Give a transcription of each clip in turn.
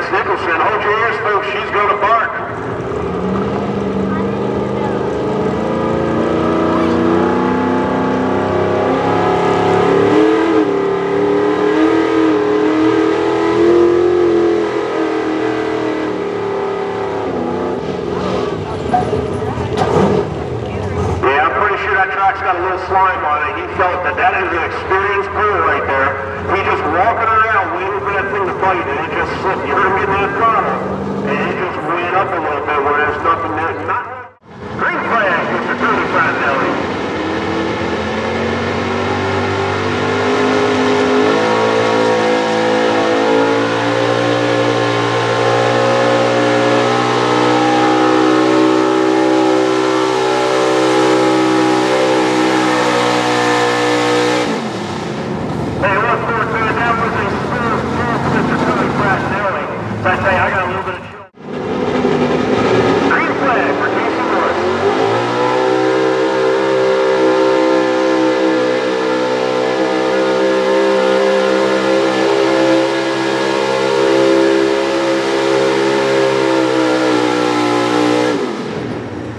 Miss Nicholson, hold your ears, folks. She's going to bark. Yeah, I'm pretty sure that track's got a little slime on it. He felt that is an experienced bull right there. He just walking around waiting for that thing to bite, and it just slipped. You heard him getting that throttle, and it just went up a little bit where there's nothing there. Green flag, Mr. Tony Fratelli.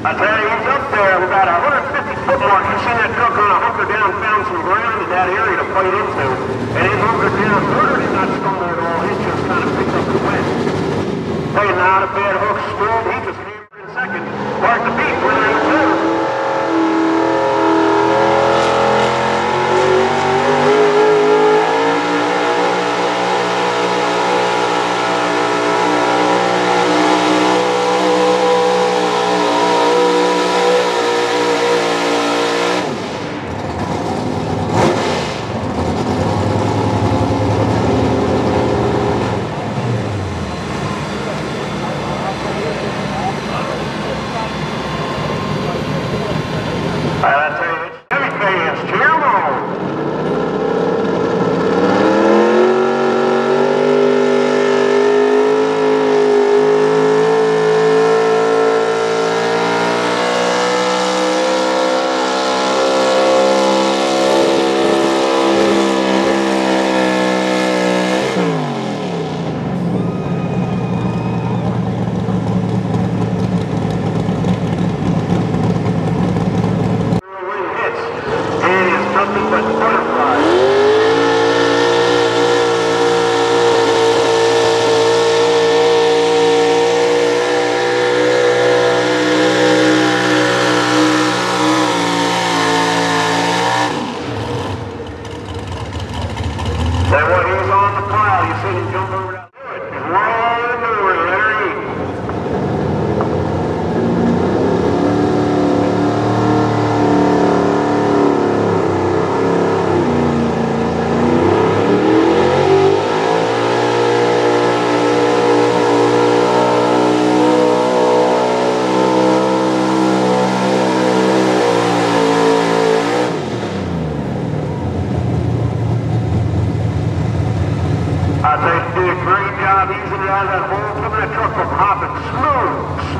I tell you, he's up there about 150 foot mark. You seen that truck on a hunker down, found some ground in that area to fight into. And his hunker down, Murder did not stumble at all. He just kind of picked up the wind. Hey, not a bad hook smooth. He just hammered in second. Marked the beat, winner in two.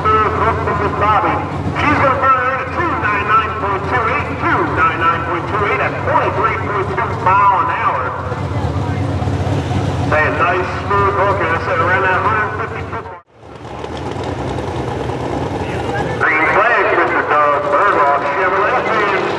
Smooth hook from Miss Bobby. She's going to burn her in at 299.28 at 43.2 mile an hour. Say a nice smooth hook, and I said around that 150 foot mark. Green flag, Mr. BERGHOFF, Chevrolet fans.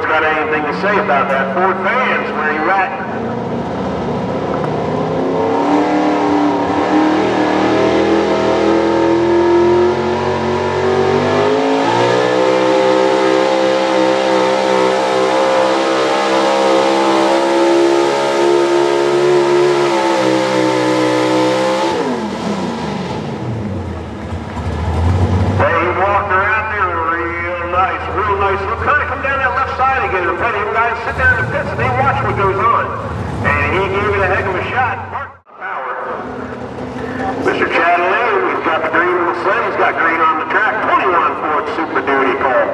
Got anything to say about that? Ford fans, where you at? Real nice. We'll kind of come down that left side again. I'm telling you guys, sit there in the pits and they watch what goes on. And he gave it a heck of a shot. Power. Mr. Chatelaine, we've got the green on the sled. He's got green on the track. 21 Ford Super Duty call.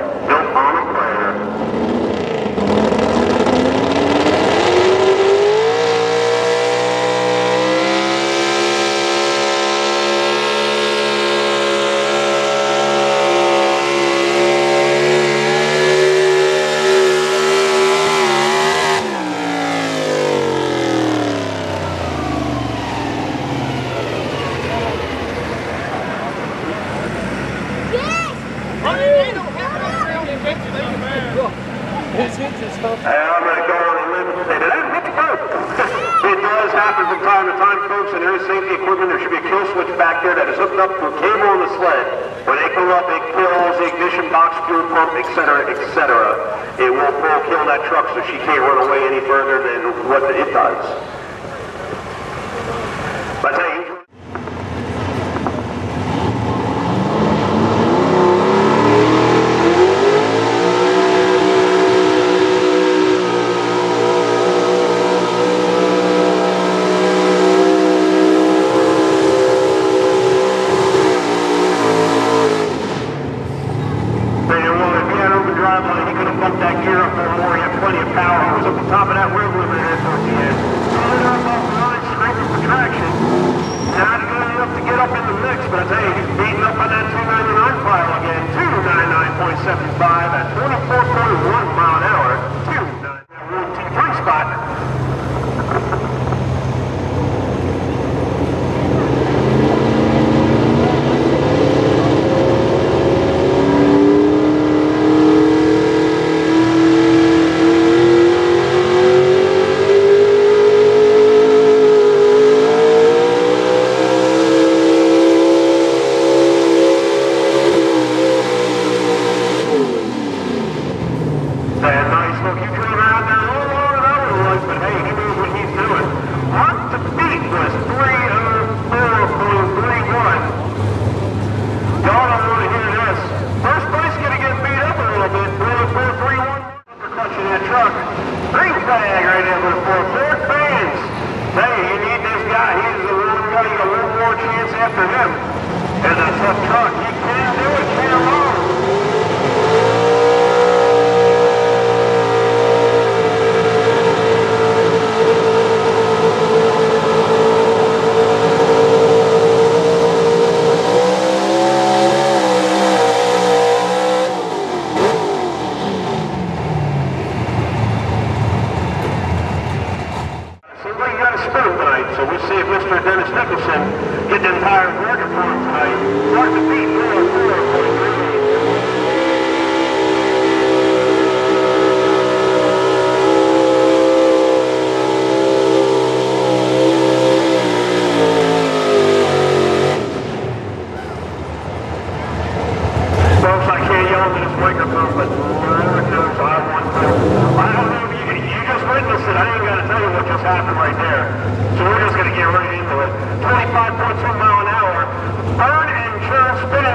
I'm going to go on a limb and say that that hit the boat. It does happen from time to time, folks, and there is safety equipment. There should be a kill switch back there that is hooked up to a cable on the sled. When they come up, it kills the ignition box, fuel pump, etc., etc. It will kill that truck so she can't run away any further than what it does. But hey, NICHOLSON get the entire record for him tonight. Start the beat 404.3. Folks, I can't yell into this microphone, but Lord knows I want to. I don't know if you just witnessed it. I ain't got to tell you what just happened right there. So we're just going to get right into it. 25.2 mile an hour. Burn and churn spin